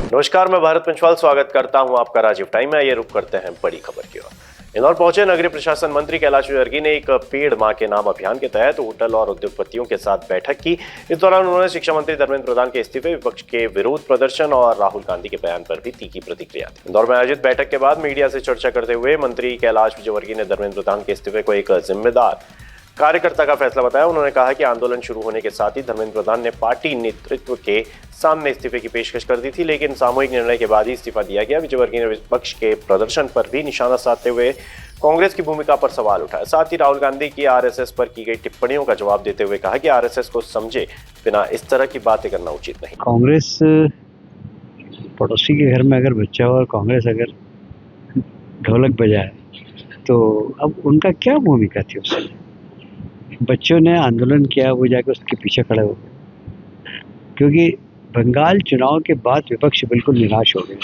नमस्कार, मैं भारत पंचवाल स्वागत करता हूं आपका राजीव टाइम में। ये रुक करते हैं बड़ी खबर की ओर। इंदौर पहुंचे नगरीय प्रशासन मंत्री कैलाश विजयवर्गीय ने एक पेड़ मां के नाम अभियान के तहत होटल और उद्योगपतियों के साथ बैठक की। इस दौरान उन्होंने शिक्षा मंत्री धर्मेंद्र प्रधान के इस्तीफे, विपक्ष के विरोध प्रदर्शन और राहुल गांधी के बयान पर भी तीखी प्रतिक्रिया दी। इंदौर में आयोजित बैठक के बाद मीडिया से चर्चा करते हुए मंत्री कैलाश विजयवर्गीय ने धर्मेंद्र प्रधान के इस्तीफे को एक जिम्मेदार कार्यकर्ता का फैसला बताया। उन्होंने कहा कि आंदोलन शुरू होने के साथ ही धर्मेंद्र प्रधान ने पार्टी नेतृत्व के सामने इस्तीफे की पेशकश कर दी थी, लेकिन सामूहिक निर्णय के बाद ही इस्तीफा दिया गया। विजयवर्गीय ने विपक्ष के प्रदर्शन पर भी निशाना साधते हुए कांग्रेस की भूमिका पर सवाल उठाया। साथ ही राहुल गांधी की आरएसएस पर की गई टिप्पणियों का जवाब देते हुए कहा कि आरएसएस को समझे बिना इस तरह की बातें करना उचित नहीं। कांग्रेस पड़ोसी के घर में अगर बच्चा हो और कांग्रेस अगर ढोलक बजाए तो अब उनका क्या भूमिका थी उसमें? बच्चों ने आंदोलन किया, वो जाके उसके पीछे खड़े हो गए, क्योंकि बंगाल चुनाव के बाद विपक्ष बिल्कुल निराश हो गया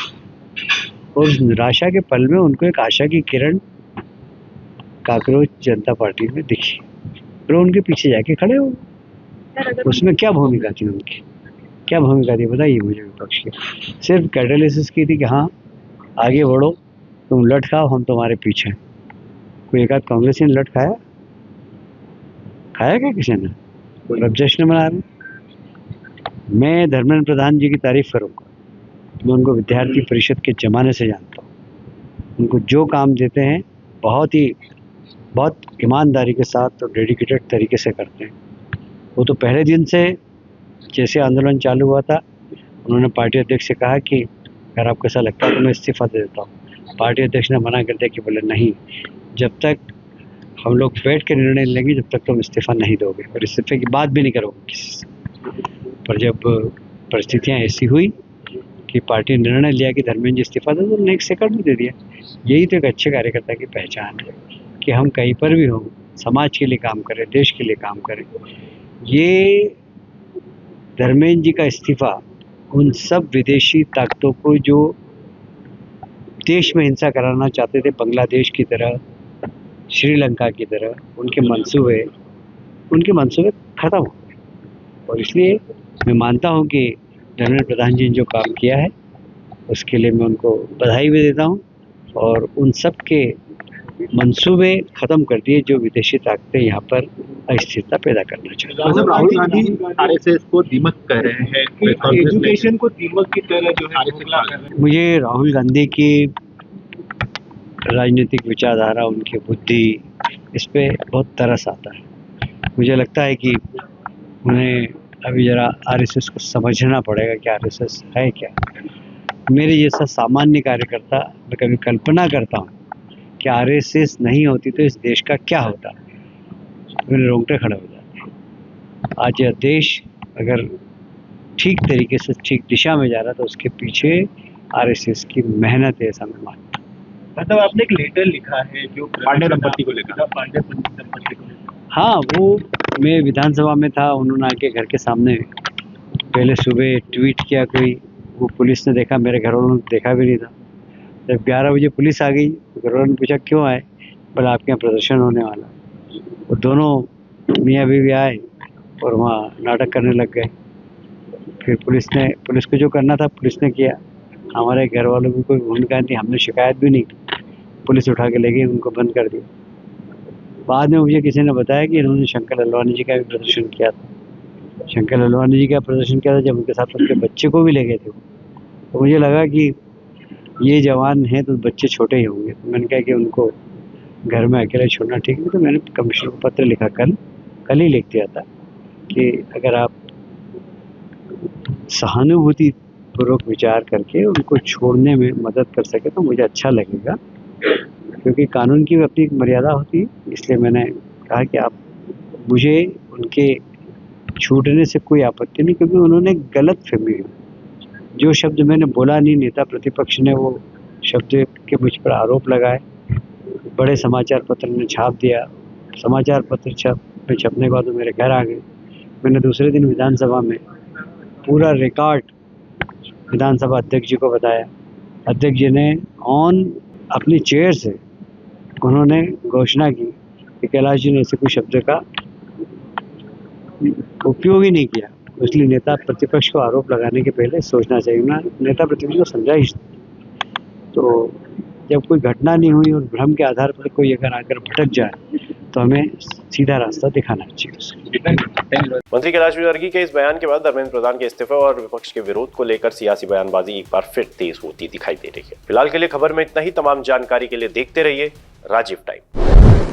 और उस निराशा के पल में उनको एक आशा की किरण कांग्रेस जनता पार्टी में दिखी और उनके पीछे जाके खड़े हो गए। उसमें क्या भूमिका थी उनकी? क्या भूमिका थी बताइए मुझे विपक्ष की? सिर्फ कैटलिसिस की थी कि हाँ आगे बढ़ो, तुम लट खाओ, हम तुम्हारे पीछे हैं। कोई एक आध कांग्रेसी ने लट खाया क्या किसी ने? अब जश्न मना रहे। मैं धर्मेंद्र प्रधान जी की तारीफ करूँगा। मैं उनको विद्यार्थी परिषद के ज़माने से जानता हूँ। उनको जो काम देते हैं बहुत ईमानदारी के साथ और डेडिकेटेड तरीके से करते हैं। वो तो पहले दिन से जैसे आंदोलन चालू हुआ था, उन्होंने पार्टी अध्यक्ष से कहा कि अगर आपको ऐसा लगता है तो मैं इस्तीफा दे देता हूँ। पार्टी अध्यक्ष ने मना कर दिया कि बोले नहीं, जब तक हम लोग बैठ के निर्णय लेंगे जब तक तुम इस्तीफा नहीं दोगे, और इस्तीफे की बात भी नहीं करोगे किसी से। पर जब परिस्थितियां ऐसी हुई कि पार्टी ने निर्णय लिया कि धर्मेंद्र जी इस्तीफा दे, तो उन्होंने 1 सेकंड में दे दिया। यही तो एक अच्छे कार्यकर्ता की पहचान है कि हम कहीं पर भी हों, समाज के लिए काम करें, देश के लिए काम करें। ये धर्मेंद्र जी का इस्तीफा उन सब विदेशी ताकतों को जो देश में हिंसा कराना चाहते थे, बांग्लादेश की तरह, श्रीलंका की तरह, उनके मंसूबे खत्म हो गए। और इसलिए मैं मानता हूं कि धर्मेंद्र प्रधान जी ने जो काम किया है उसके लिए मैं उनको बधाई भी देता हूं, और उन सब के मंसूबे खत्म कर दिए जो विदेशी ताकतें यहाँ पर अस्थिरता पैदा करना चाहते हैं। राहुल गांधी आरएसएस को दीमक कह रहे हैं, एजुकेशन को दीमक की तरह जो है। मुझे राहुल गांधी की राजनीतिक विचारधारा, उनकी बुद्धि, इस पे बहुत तरस आता है। मुझे लगता है कि उन्हें अभी ज़रा आरएसएस को समझना पड़ेगा कि आरएसएस है क्या। मेरे जैसा सामान्य कार्यकर्ता, मैं कभी कल्पना करता हूँ कि आरएसएस नहीं होती तो इस देश का क्या होता, मेरे रोंगटे खड़े हो जाते हैं। आज यह देश अगर ठीक तरीके से ठीक दिशा में जा रहा तो उसके पीछे आरएसएस की मेहनत है, ऐसा मैं मानता हूँ। मतलब आपने एक लेटर लिखा है जो पांडे दंपति को लेकर। हाँ, वो मैं विधानसभा में था, उन्होंने आके घर के सामने पहले सुबह ट्वीट किया कोई, वो पुलिस ने देखा, मेरे घर वालों ने देखा भी नहीं था। जब 11 बजे पुलिस आ गई तो घर वालों ने पूछा क्यों आए, बोला आपके यहाँ प्रदर्शन होने वाला। वो दोनों मियाँ बीवी आए और वहाँ नाटक करने लग गए। फिर पुलिस को जो करना था पुलिस ने किया। हमारे घर वालों की कोई भूमिका नहीं, हमने शिकायत भी नहीं की, पुलिस उठा के ले गई, उनको बंद कर दिया। बाद में मुझे किसी ने बताया कि इन्होंने शंकर ललवानी जी का भी प्रदर्शन किया था। शंकर ललवानी जी का प्रदर्शन किया था जब उनके साथ उनके बच्चे को भी ले गए थे। तो मुझे लगा कि ये जवान हैं तो बच्चे छोटे ही होंगे, तो मैंने कहा कि उनको घर में अकेले छोड़ना ठीक नहीं। तो मैंने कमिश्नर को पत्र लिखा, कल ही लिख दिया था कि अगर आप सहानुभूति पूर्वक विचार करके उनको छोड़ने में मदद कर सके तो मुझे अच्छा लगेगा, क्योंकि कानून की भी अपनी एक मर्यादा होती है। इसलिए मैंने कहा कि आप, मुझे उनके छूटने से कोई आपत्ति नहीं, क्योंकि उन्होंने गलत फहमी हुई। जो शब्द मैंने बोला नहीं, नेता प्रतिपक्ष ने वो शब्द के मुझ पर आरोप लगाए, बड़े समाचार पत्र ने छाप दिया। समाचार पत्र छपने के बाद वो मेरे घर आ गए। मैंने दूसरे दिन विधानसभा में पूरा रिकॉर्ड विधानसभा अध्यक्ष जी को बताया। अध्यक्ष जी ने अपनी चेयर से उन्होंने घोषणा की कि कैलाश जी ने ऐसे कोई शब्द का उपयोग ही नहीं किया। इसलिए नेता प्रतिपक्ष को आरोप लगाने के पहले सोचना चाहिए। उन्होंने नेता प्रतिपक्ष को समझा ही। तो जब कोई घटना नहीं हुई और भ्रम के आधार पर कोई अगर आकर भटक जाए तो हमें सीधा रास्ता दिखाना चाहिए उसको। मंत्री कैलाश विजयवर्गीय के इस बयान के बाद धर्मेंद्र प्रधान के इस्तीफे और विपक्ष के विरोध को लेकर सियासी बयानबाजी एक बार फिर तेज होती दिखाई दे रही है। फिलहाल के लिए खबर में इतना ही। तमाम जानकारी के लिए देखते रहिए राजीव टाइम।